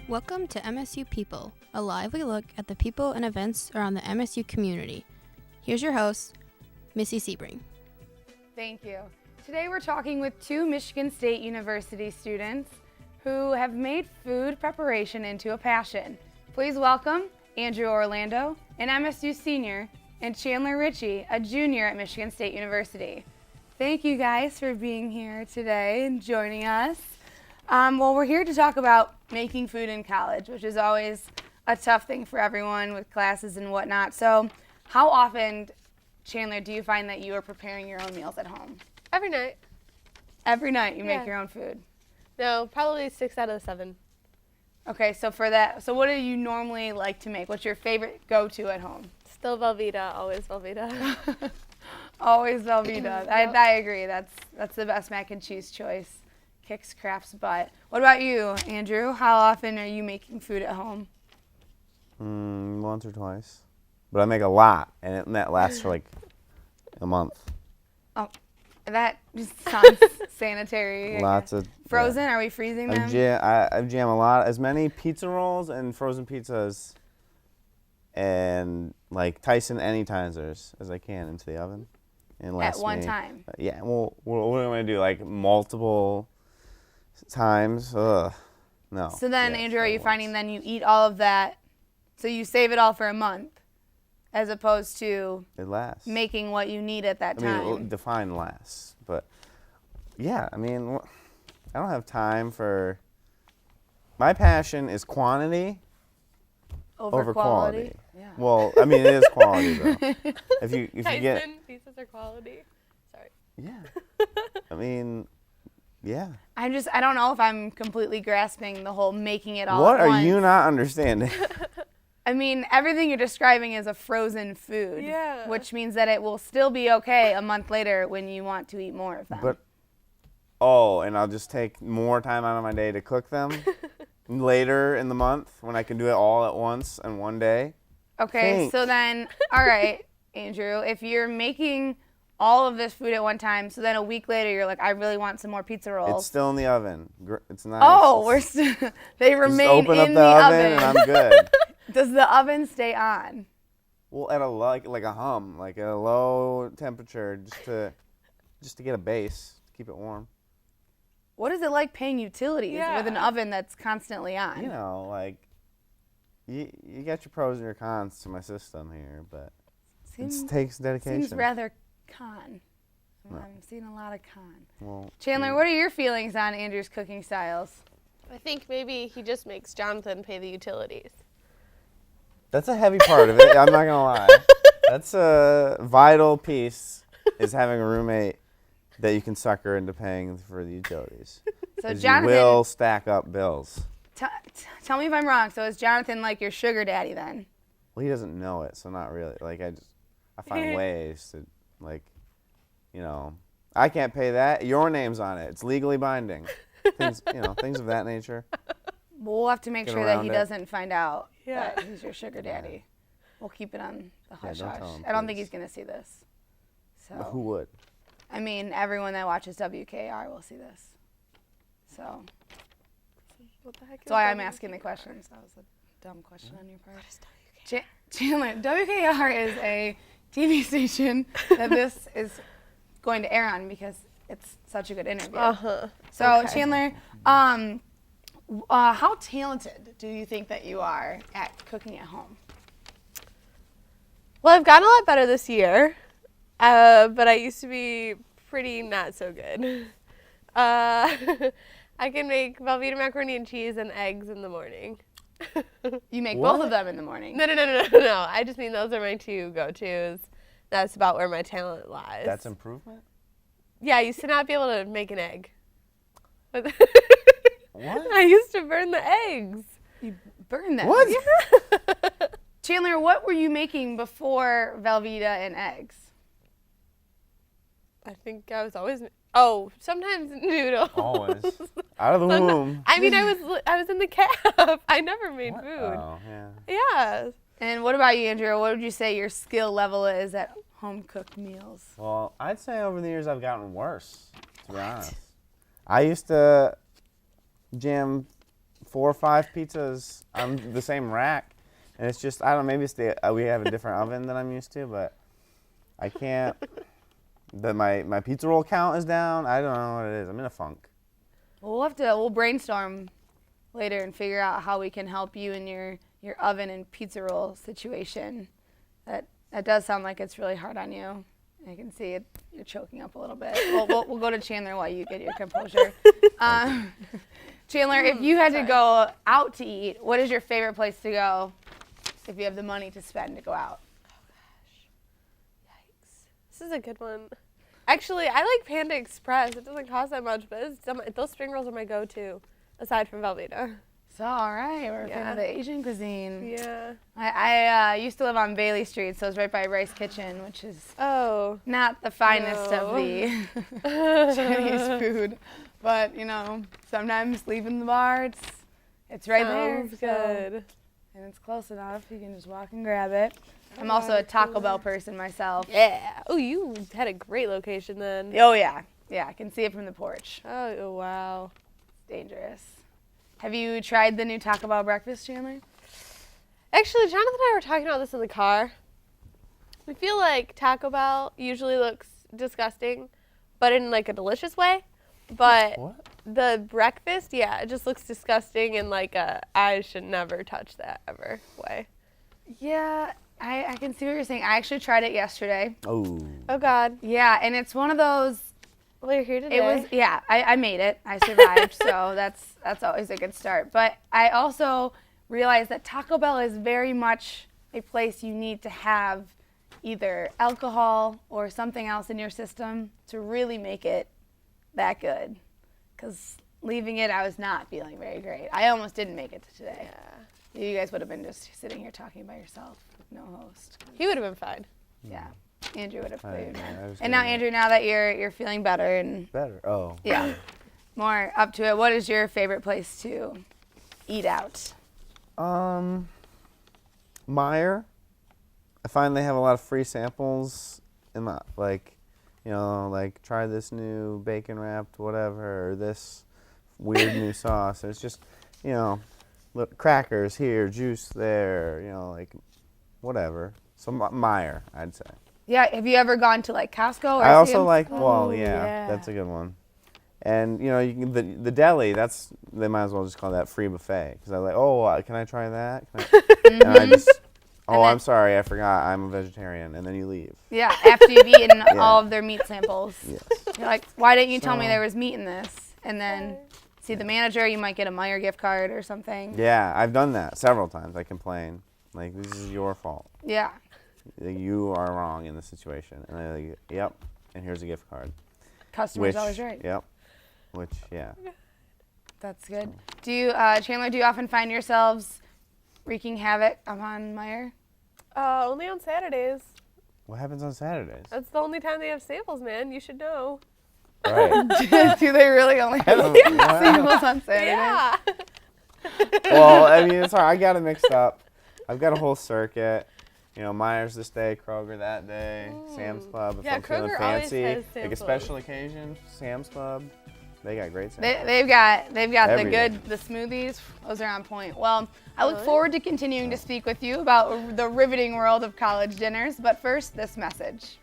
Welcome to MSU People, a lively look at the people and events around the MSU community. Here's your host, Missy Sebring. Thank you. Today we're talking with two Michigan State University students who have made food preparation into a passion. Please welcome Andrew Orlando, an MSU senior, and Chandler Ritchie, a junior at Michigan State University. Thank you guys for being here today and joining us. Well, we're here to talk about making food in college, which is always a tough thing for everyone with classes and whatnot. So how often, Chandler, do you find that you are preparing your own meals at home? Every night. Every night you make your own food? No, probably 6 out of 7. Okay, so for that, so what do you normally like to make? What's your favorite go-to at home? Still Velveeta, always Velveeta. Always Velveeta. Yep. I agree. That's the best mac and cheese choice. Kicks Kraft's butt. What about you, Andrew? How often are you making food at home? Once or twice. But I make a lot, and that lasts for like a month. Oh, that just sounds sanitary. Lots of frozen. Are we freezing them? I jam a lot, as many pizza rolls and frozen pizzas, and like Tyson anytimers as I can into the oven. And at one time. Yeah. Well, what am I gonna do? Like multiple times? Ugh. No. So then, Andrew, are you finding then you eat all of that? So you save it all for a month, as opposed to it lasts. Making what you need at that time. I mean, define lasts, but yeah, I mean, I don't have time for. My passion is quantity over quality. Yeah. Well, I mean, it is quality though. If you get Tyson pieces are quality. Sorry. yeah, I mean, yeah. I don't know if I'm completely grasping the whole making it all What at are once. you not understanding? I mean, everything you're describing is a frozen food. Yeah. Which means that it will still be okay a month later when you want to eat more of them. But and I'll just take more time out of my day to cook them later in the month when I can do it all at once in one day. Okay, so then, all right, Andrew, if you're making all of this food at one time, so then a week later you're like, I really want some more pizza rolls. It's still in the oven. It's nice. Oh, they remain just open in up the oven. and I'm good. Does the oven stay on? Well, at like a hum, like at a low temperature, just to get a base, to keep it warm. What is it like paying utilities with an oven that's constantly on? You know, like you got your pros and your cons to my system here, but it takes dedication. Seems rather con. No. I'm seeing a lot of con. Well, Chandler, what are your feelings on Andrew's cooking styles? I think maybe he just makes Jonathan pay the utilities. That's a heavy part of it. I'm not gonna lie. That's a vital piece, is having a roommate that you can sucker into paying for the utilities. So 'Cause Jonathan, you will stack up bills. tell me if I'm wrong. So is Jonathan like your sugar daddy then? Well, he doesn't know it, so not really. Like I find ways to, like, I can't pay that. Your name's on it. It's legally binding. Things of that nature. We'll have to make sure that he doesn't find out Yeah. that he's your sugar daddy. We'll keep it on the hush don't hush. tell him, I don't think please. he's gonna see this. So Who would? I mean, everyone that watches WKR will see this. So What the heck that's why I'm asking the questions. That was a dumb question on your part. What is WKR? Chandler, WKR is a TV station that this is going to air on because it's such a good interview. So Okay. Chandler, how talented do you think that you are at cooking at home? Well, I've gotten a lot better this year, but I used to be pretty not so good. I can make Velveeta macaroni and cheese and eggs in the morning. You make What? both of them in the morning. No. I just mean those are my two go-tos. That's about where my talent lies. That's improvement? Yeah, I used to not be able to make an egg. What? I used to burn the eggs. You burn them. What? Chandler, what were you making before Velveeta and eggs? I think I was always sometimes noodles. Always. Out of the womb. I mean, I was in the cab. I never made What? food. Oh, yeah. Yeah. And what about you, Andrew? What would you say your skill level is at home-cooked meals? Well, I'd say over the years I've gotten worse, to be honest. I used to jam 4 or 5 pizzas on the same rack, and it's just, I don't know, maybe it's we have a different oven than I'm used to, but I can't. My pizza roll count is down. I don't know what it is. I'm in a funk. We'll brainstorm later and figure out how we can help you in your oven and pizza roll situation. That does sound like it's really hard on you. I can see it. You're choking up a little bit. We'll go to Chandler while you get your composure. Chandler, if you had to go out to eat, what is your favorite place to go if you have the money to spend to go out? Yikes. This is a good one. Actually, I like Panda Express. It doesn't cost that much, but those spring rolls are my go-to, aside from Velveeta. So, all right, we're a fan of the Asian cuisine. Yeah. I used to live on Bailey Street, so it's right by Rice Kitchen, which is not the finest of the Chinese food. But, you know, sometimes leaving the bar, it's right there. Sounds good. And it's close enough. You can just walk and grab it. I'm also a Taco Bell person myself. Yeah. Oh, you had a great location then. Oh, yeah. Yeah, I can see it from the porch. Oh, wow. Dangerous. Have you tried the new Taco Bell breakfast, Chandler? Actually, Jonathan and I were talking about this in the car. I feel like Taco Bell usually looks disgusting, but in like a delicious way. But What? the breakfast, yeah, it just looks disgusting in like a I should never touch that ever way. Yeah, I can see what you're saying. I actually tried it yesterday. Oh. Oh God. Yeah, and it's one of those. Well, you're here today. It was, yeah, I made it. I survived, so that's always a good start. But I also realized that Taco Bell is very much a place you need to have either alcohol or something else in your system to really make it that good. Because leaving it, I was not feeling very great. I almost didn't make it to today. Yeah. You guys would have been just sitting here talking by yourself with no host. He would have been fine. Yeah. Andrew would have played. I was And now, gonna- Andrew, now that you're feeling better and Better. Oh. yeah, more up to it, what is your favorite place to eat out? Meyer. I find they have a lot of free samples in the, like, you know, like try this new bacon wrapped whatever or this weird new sauce. It's just, you know, crackers here, juice there, you know, like whatever. So Meyer, I'd say. Yeah, have you ever gone to like Costco? Or I also Sam's? like, Oh, well, yeah. yeah, that's a good one. And you know, you can the deli. They might as well just call that free buffet because I like. Oh, can I try that? Can I? And I just. Oh, then- I'm sorry, I forgot. I'm a vegetarian, and then you leave. Yeah, after you've eaten all of their meat samples. Yes. You're like, why didn't you tell me So- there was meat in this? And then see the manager, you might get a Meijer gift card or something. Yeah, I've done that several times. I complain, like this is your fault. Yeah. Like, you are wrong in this situation, and they're like, yep. And here's a gift card. Customer's always right. Yep. Which, yeah. That's good. Do you, Chandler, do you often find yourselves wreaking havoc upon Meijer? Only on Saturdays. What happens on Saturdays? That's the only time they have samples, man. You should know. Right. Do they really only have What? samples on Saturday? Yeah. Well, I mean, it's hard. I got it mixed up. I've got a whole circuit. You know, Myers this day, Kroger that day, Sam's Club. If Yeah, I'm feeling Kroger always fancy, has like a samples. special occasion, Sam's Club. They got great samples. They've got Every the smoothies. Those are on point. Well, I look Really? forward to continuing to speak with you about the riveting world of college dinners. But first, this message.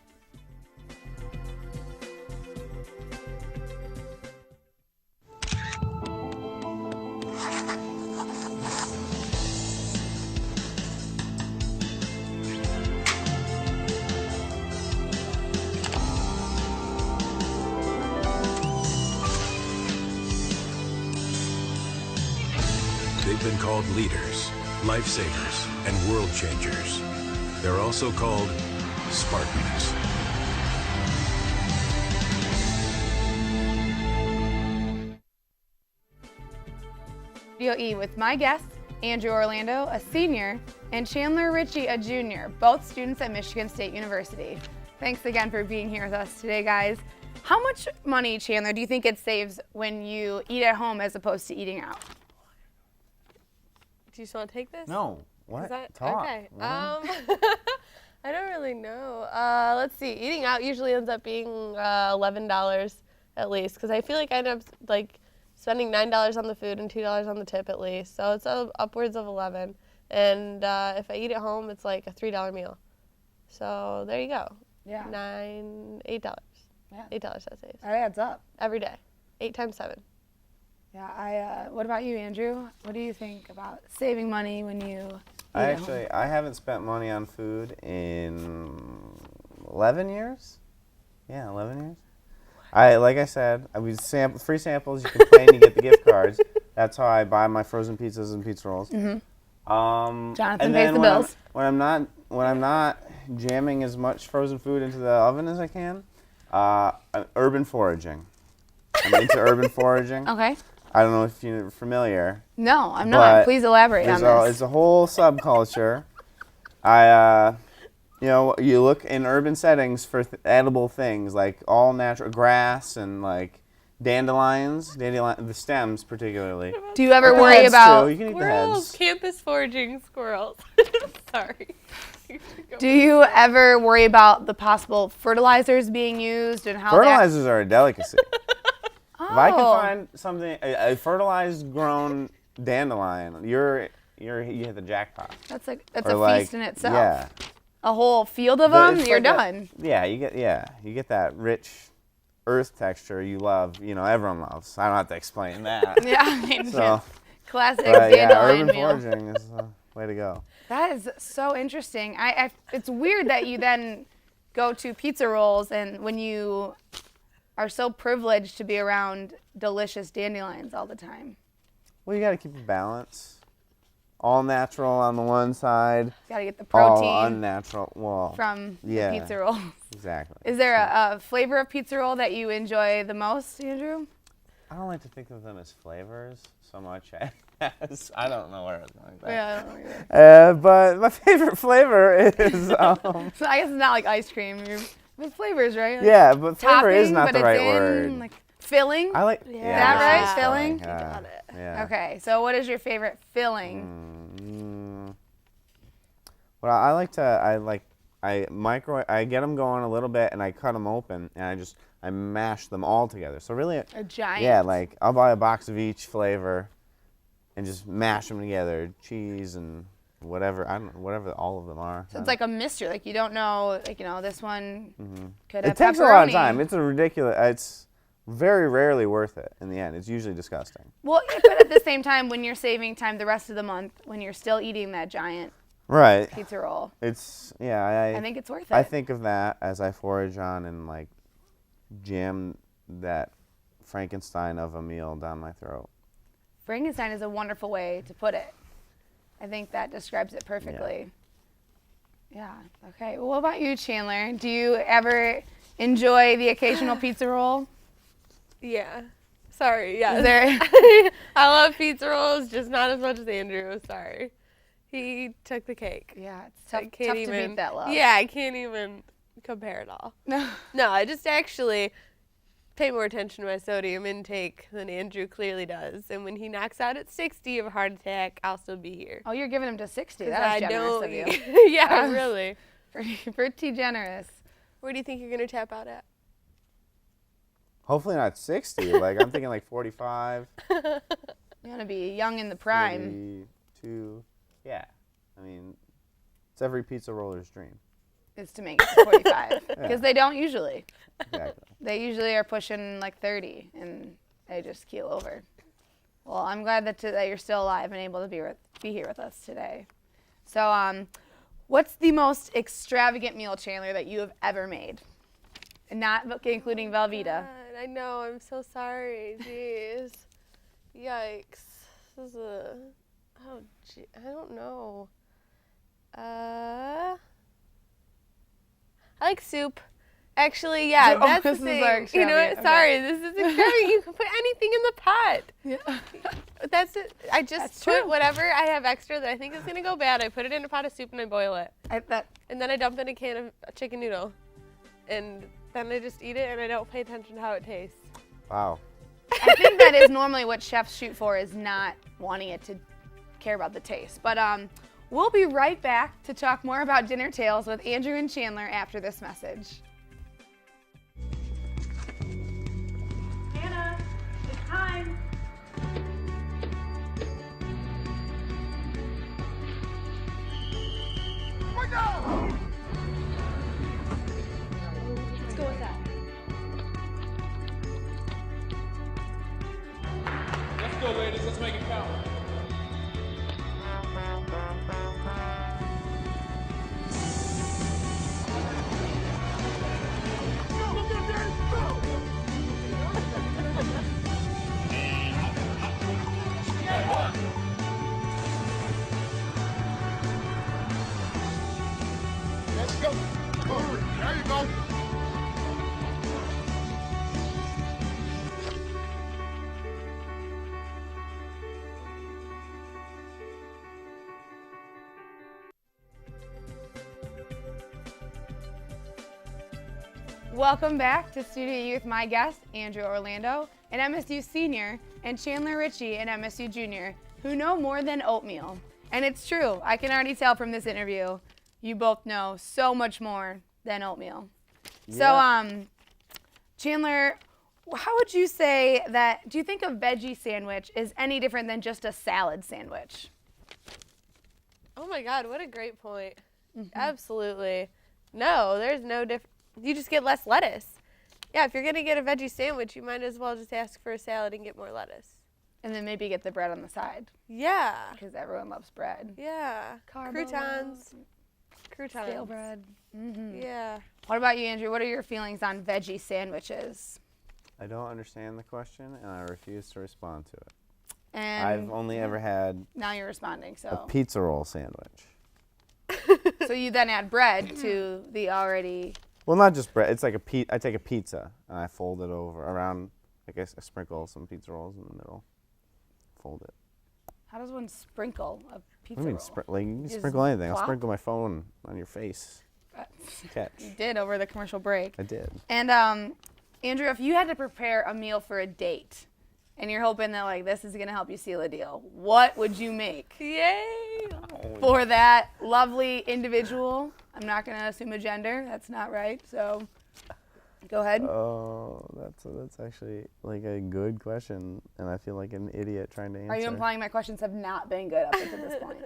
They've been called leaders, lifesavers, and world changers. They're also called Spartans. Studio E with my guests, Andrew Orlando, a senior, and Chandler Ritchie, a junior, both students at Michigan State University. Thanks again for being here with us today, guys. How much money, Chandler, do you think it saves when you eat at home as opposed to eating out? Do you just want to take this? No. What? Is that, Talk. Okay. What? I don't really know. Let's see. Eating out usually ends up being $11 at least, because I feel like I end up like spending $9 on the food and $2 on the tip at least. So it's upwards of 11. And if I eat at home, it's like a $3 meal. So there you go. Yeah. $8. Yeah. $8 I save That adds up. every day. 8 times 7. Yeah. What about you, Andrew? What do you think about saving money when you eat at home? I haven't spent money on food in 11 years. Yeah, 11 years. Like I said, free samples. You can pay and you get the gift cards. That's how I buy my frozen pizzas and pizza rolls. Jonathan pays the bills. When I'm not jamming as much frozen food into the oven as I can, urban foraging. I'm into urban foraging. Okay. I don't know if you're familiar. No, I'm not. Please elaborate on this. It's a whole subculture. You look in urban settings for edible things like all natural grass and like dandelions, the stems particularly. Do you ever The worry heads about? too. You can eat the Squirrels, heads. campus foraging squirrels. Sorry. Do you ever worry about the possible fertilizers being used and how Fertilizers are a delicacy. that? If I can find something, a fertilized grown dandelion, you hit the jackpot. That's a Or feast in itself. Yeah. A whole field of But them, it's you're like done. You get that rich earth texture you love. Everyone loves. I don't have to explain that. Yeah, I mean, So, classic but yeah, dandelion urban meal. foraging is the way to go. That is so interesting. It's weird that you then go to pizza rolls and when you are so privileged to be around delicious dandelions all the time. Well, you got to keep a balance. All natural on the one side. Got to get the All protein unnatural. Well, from yeah. the pizza rolls. Exactly. Is there a flavor of pizza roll that you enjoy the most, Andrew? I don't like to think of them as flavors so much as I don't know where it's going with that. Yeah, I don't know either. But my favorite flavor is So I guess it's not like ice cream. With flavors, right? Like yeah, but flavor is topping, not but the it's right in, word. Like filling. I like. Yeah. Is that this right? is Filling? You got it. Yeah. Okay, so what is your favorite filling? Well, I get them going a little bit and I cut them open and I mash them all together. So really, A giant. yeah, like I'll buy a box of each flavor and just mash them together, cheese and whatever whatever all of them are. So it's like a mystery. Like you don't know. Like this one could have It takes pepperoni. a lot of time. It's It's very rarely worth it in the end. It's usually disgusting. Well, yeah, but at the same time, when you're saving time the rest of the month, when you're still eating that giant Right. pizza roll, It's I I think it's worth it. I think of that as I forage on and like jam that Frankenstein of a meal down my throat. Frankenstein is a wonderful way to put it. I think that describes it perfectly. Yeah. Okay. Well, what about you, Chandler? Do you ever enjoy the occasional pizza roll? Yeah. Sorry, yeah. Is there? I love pizza rolls, just not as much as Andrew. Sorry. He took the cake. Yeah, it's I tough, can't tough even, to beat that love. Yeah, I can't even compare it all. No. No, I just actually pay more attention to my sodium intake than Andrew clearly does. And when he knocks out at 60 of a heart attack, I'll still be here. Oh, you're giving him to 60. 'Cause That I was generous don't of you. eat- yeah, really. Pretty generous. Where do you think you're going to tap out at? Hopefully not 60. Like I'm thinking like 45. You want to be young in the prime. 42. Yeah. I mean, it's every pizza roller's dream. Is to make it to 45 because they don't usually. Exactly. They usually are pushing like 30 and they just keel over. Well, I'm glad that you're still alive and able to be here with us today. So, what's the most extravagant meal, Chandler, that you have ever made? And not including Velveeta. God, I know. I'm so sorry. Jeez. Yikes. This is a... Oh, gee, I don't know. I like soup. Actually, yeah, Oh, that's the this is our thing. You know what? extravagant, Sorry, this is extravagant. You can put anything in the pot. Yeah. That's it. I just That's put true. whatever I have extra that I think is going to go bad. I put it in a pot of soup and I boil it. And then I dump in a can of chicken noodle. And then I just eat it and I don't pay attention to how it tastes. Wow. I think that is normally what chefs shoot for, is not wanting it to care about the taste. But we'll be right back to talk more about dinner tales with Andrew and Chandler after this message. Hannah, it's time. go, ladies. Let's make it count. Let's go. There you go. Welcome back to Student Youth. My guest, Andrew Orlando, an MSU senior, and Chandler Ritchie, an MSU junior, who know more than oatmeal. And it's true. I can already tell from this interview, you both know so much more than oatmeal. Yeah. So, Chandler, how would you say that, do you think a veggie sandwich is any different than just a salad sandwich? Oh my God, what a great point. Absolutely. No, there's no difference. You just get less lettuce. Yeah, if you're going to get a veggie sandwich, you might as well just ask for a salad and get more lettuce. And then maybe get the bread on the side, Yeah. because everyone loves bread. Yeah. Carbs. Croutons. Stale bread. Yeah. What about you, Andrew? What are your feelings on veggie sandwiches? I don't understand the question, and I refuse to respond to it. And I've only ever had now you're responding. a So, pizza roll sandwich. so you then add bread to the already. Well, not just bread. It's like I take a pizza and I fold it over around. I guess I sprinkle some pizza rolls in the middle. Fold it. How does one sprinkle a pizza I mean, roll? like you can Just sprinkle anything. I'll plop? sprinkle my phone on your face. Catch. You did over the commercial break. I did. And Andrew, if you had to prepare a meal for a date, and you're hoping that like this is gonna help you seal a deal, what would you make Yay. for that lovely individual? I'm not gonna assume a gender. That's not right. So, go ahead. Oh, that's actually like a good question, and I feel like an idiot trying to answer. Are you implying my questions have not been good up until this point?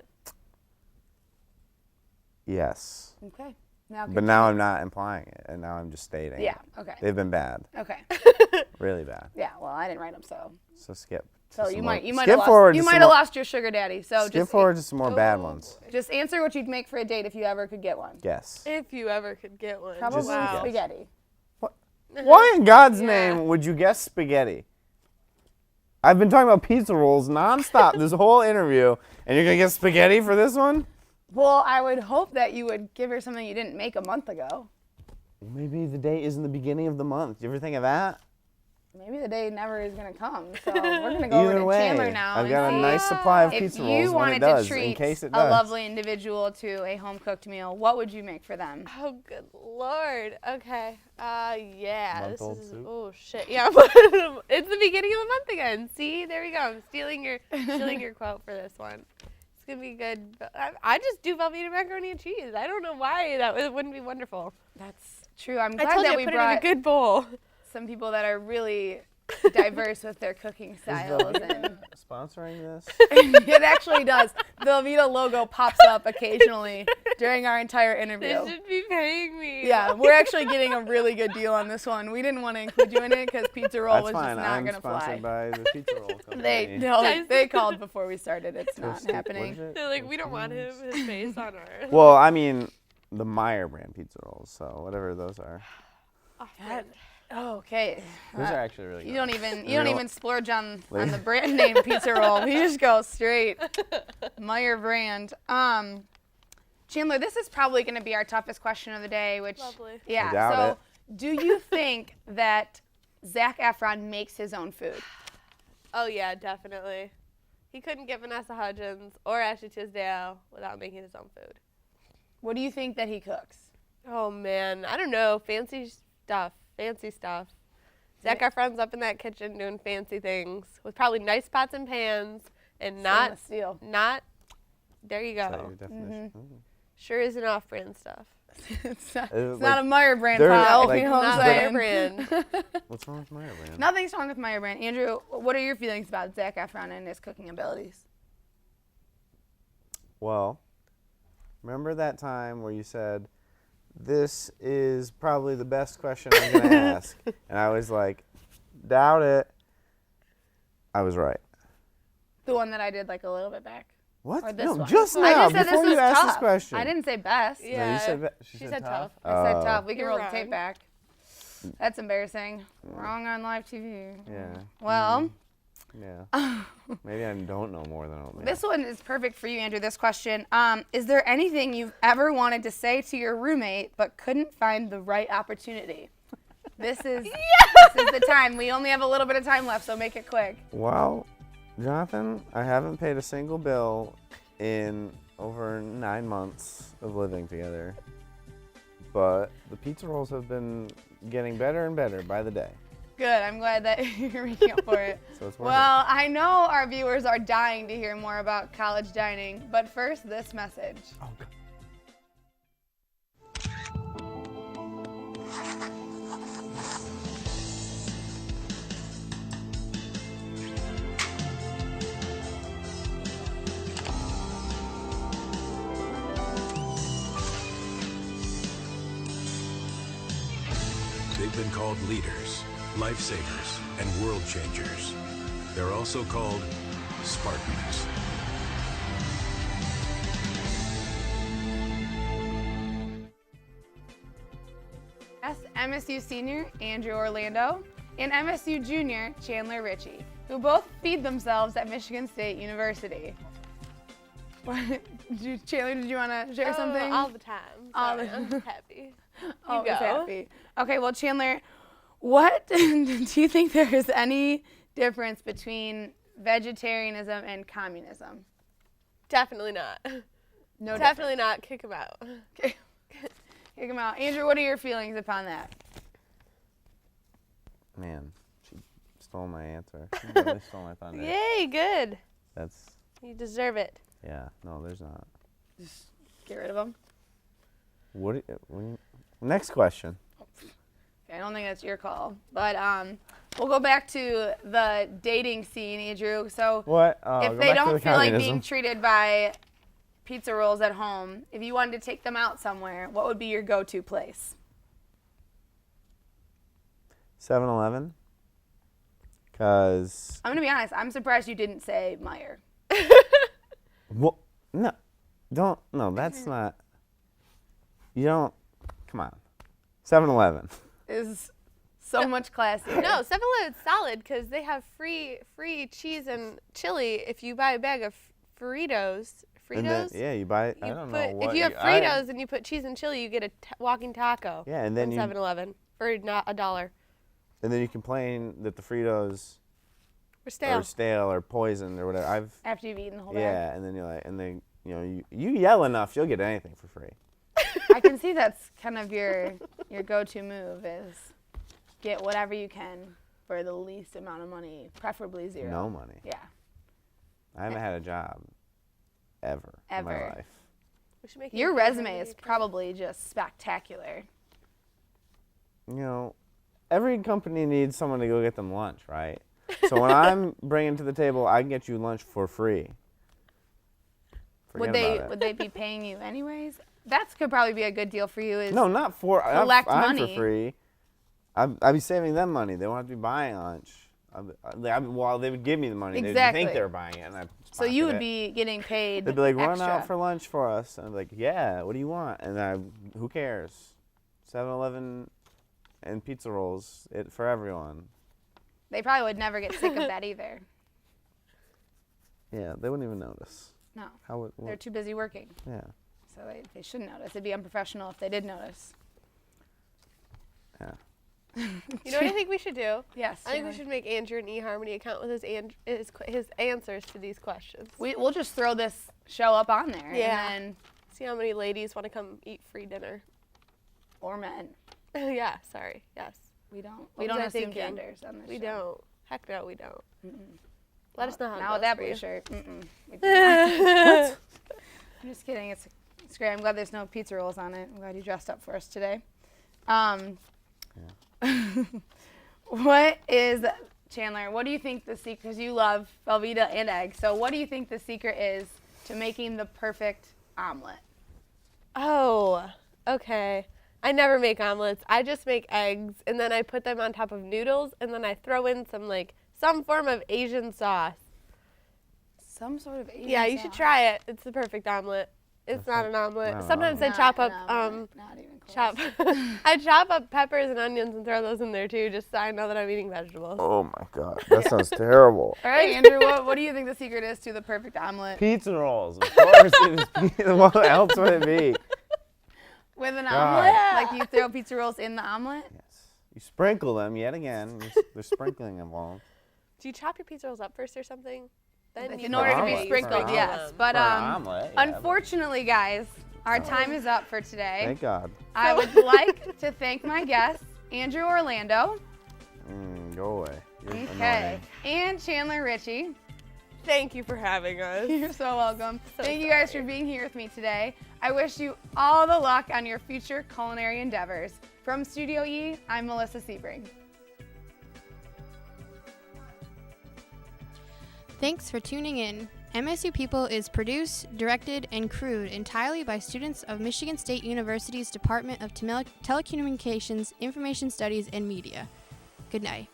Yes. Okay. Now, But now I'm not implying it, and now I'm just stating. yeah. it. Okay. They've been bad, Okay. really bad. Yeah. Well, I didn't write them, so. So skip. to So some you more- might have skip lost. forward You to might some have more- lost your sugar daddy. So Skip just forward to some more bad ones. just answer what you'd make for a date if you ever could get one. Yes. If you ever could get one. Probably Just guess. spaghetti. Why in God's Yeah. name would you guess spaghetti? I've been talking about pizza rolls nonstop this whole interview, and you're gonna get spaghetti for this one? Well, I would hope that you would give her something you didn't make a month ago. Maybe the date is in the beginning of the month. You ever think of that? Maybe the day never is gonna come. So we're gonna go over Either to way, Chandler now. I've and got a see nice supply of if pizza you rolls when wanted it does, to treat in case it a does. lovely individual to a home-cooked meal, what would you make for them? Oh, good Lord. Okay. Yeah. Month-old This is. soup? Oh shit. Yeah. It's the beginning of the month again. See, there we go. I'm stealing your quote for this one. It's gonna be good. I just do Velveeta macaroni and cheese. I don't know why it wouldn't be wonderful. That's true. I'm I glad told that you we I put it brought in a good bowl. some people that are really diverse with their cooking styles. And Sponsoring this? it actually does. The Velveeta logo pops up occasionally during our entire They interview. should be paying me. Yeah, we're actually getting a really good deal on this one. We didn't want to include you in it because Pizza Roll That's was fine. just not I'm going to fly. sponsored by the pizza roll company. They called before we started. It's not Toasted- what happening. is it? They're like, we don't want his face on our. Well, I mean, the Meyer brand pizza rolls, so whatever those are. Oh, okay. Those are actually really good. You don't You know- even splurge on the brand name Pizza Roll. You just go straight Meyer brand. Chandler, this is probably going to be our toughest question of the day. Which Lovely. yeah. I doubt So, do you think that Zac Efron makes his own food? Oh yeah, definitely. He couldn't get Vanessa Hudgens or Ashley Tisdale without making his own food. What do you think that he cooks? Oh man, I don't know. Fancy stuff. Zac Efron's up in that kitchen doing fancy things with probably nice pots and pans and Stainless steel. not. There you Is that go. your definition? Ooh. Sure isn't off-brand stuff. It's not, It's it's not a like- Meyer brand they're pot. like- You know what I'm Not saying? their brand. What's wrong with Meyer brand? Nothing's wrong with Meyer brand. Andrew, what are your feelings about Zac Efron and his cooking abilities? Well, remember that time where you said, this is probably the best question I'm going to ask? And I was like, doubt it. I was right. The one that I did like a little bit back. What? Or this No, one. just I now, just said before this you was asked tough. this question. I didn't say best. Yeah. No, you said She said tough. I said tough. We can You're roll the wrong. tape back. That's embarrassing. Wrong on live TV. Yeah. Well, Yeah. Maybe I don't know more than oatmeal. this one is perfect for you, Andrew. This question. Is there anything you've ever wanted to say to your roommate but couldn't find the right opportunity? This is the time. We only have a little bit of time left, so make it quick. Well, Jonathan, I haven't paid a single bill in over 9 months of living together. But the pizza rolls have been getting better and better by the day. Good. I'm glad that you're making up for it. So it's worth Well, I know our viewers are dying to hear more about college dining, but first, this message. Oh, God. They've been called leaders, lifesavers, and world changers. They're also called Spartans. That's MSU senior Andrew Orlando and MSU junior Chandler Ritchie, who both feed themselves at Michigan State University. Chandler, did you want to share something? All the time. All Sorry, the- I'm just happy. Always go. happy. Okay, well, Chandler, what do you think there is any difference between vegetarianism and communism? Definitely not. No, Definitely not. Kick him out. Kick him out. Andrew, what are your feelings upon that? Man, she stole my answer. She really stole my thunder. Yay, good. That's, You deserve it. yeah, no, there's not. Just get rid of them. Next question. I don't think that's your call, but we'll go back to the dating scene, Andrew. So What? if Go they back to the don't feel like communism. being treated by pizza rolls at home, if you wanted to take them out somewhere, what would be your go-to place? 7-Eleven. Because, I'm gonna be honest. I'm surprised you didn't say Meyer. well, no, that's not, you don't, come on. 7-Eleven. Is so much classier. No, 7-Eleven's solid because they have free cheese and chili if you buy a bag of Fritos. And then, Fritos? yeah, you buy, I You don't put, know what. if you have I- Fritos and you put cheese and chili, you get a walking taco. Yeah, and then from you, 7-Eleven for not $1. and then you complain that the Fritos We're stale. are stale or poisoned or whatever. After you've eaten the whole bag. Yeah, and then you're like, and then, you yell enough, you'll get anything for free. I can see that's kind of your go-to move is get whatever you can for the least amount of money, preferably zero. No money. Yeah. I haven't had a job ever in my Ever. life. We should make Your you- resume is probably just spectacular. Every company needs someone to go get them lunch, right? So when I'm bringing to the table, I can get you lunch for free. Forget about it. Would they be paying you anyways? That could probably be a good deal for you. Is No, not for. collect I'm money. for free. I'd be saving them money. They won't have to be buying lunch. Well, they would give me the money. Exactly. They'd think they were buying it, and I'd so you pocket would it. be getting paid. They'd be like, run extra. out for lunch for us. And I'd be like, yeah, what do you want? And who cares? 7-Eleven and pizza rolls for everyone. They probably would never get sick of that either. Yeah, they wouldn't even notice. No, How would? they're too busy working. Yeah. So they shouldn't notice. It'd be unprofessional if they did notice. Yeah. You know what I think we should do? Yes. I think we Chandler. should make Andrew an eHarmony account with his answers to these questions. We'll just throw this show up on there. Yeah. And then, See how many ladies want to come eat free dinner. or men. Yeah, sorry. Yes. We don't What don't was I assume thinking? genders on this We show. don't. Heck no, we don't. Let us know how it Not goes with that for you. blue shirt. We do not. I'm just kidding. It's great. I'm glad there's no pizza rolls on it. I'm glad you dressed up for us today. What is, Chandler, what do you think the secret, because you love Velveeta and eggs, so what do you think the secret is to making the perfect omelet? Oh, okay. I never make omelets. I just make eggs, and then I put them on top of noodles, and then I throw in some form of Asian sauce. Some sort of Asian Yeah, you should sauce. try it. It's the perfect omelet. It's not an omelet. not an Sometimes I Not chop an up omelet, not even close. chop I chop up peppers and onions and throw those in there too, just so I know that I'm eating vegetables. Oh my God, that sounds terrible. All right, Andrew, what do you think the secret is to the perfect omelet? Pizza rolls, of course. What else would it be? With an God. omelet? Yeah. Like you throw pizza rolls in the omelet? Yes. You sprinkle them yet again. There's sprinkling involved. Do you chop your pizza rolls up first or something? Then In you order to put be it in, sprinkled, sprinkle yes. them. But For an omelet, yeah, but- unfortunately, guys, our time is up for today. Thank God. I would like to thank my guests, Andrew Orlando, Go away. You're okay, and Chandler Ritchie. Thank you for having us. You're so welcome. So Thank you guys for being here with me today. I wish you all the luck on your future culinary endeavors. From Studio E, I'm Melissa Sebring. Thanks for tuning in. MSU People is produced, directed, and crewed entirely by students of Michigan State University's Department of Telecommunications, Information Studies, and Media. Good night.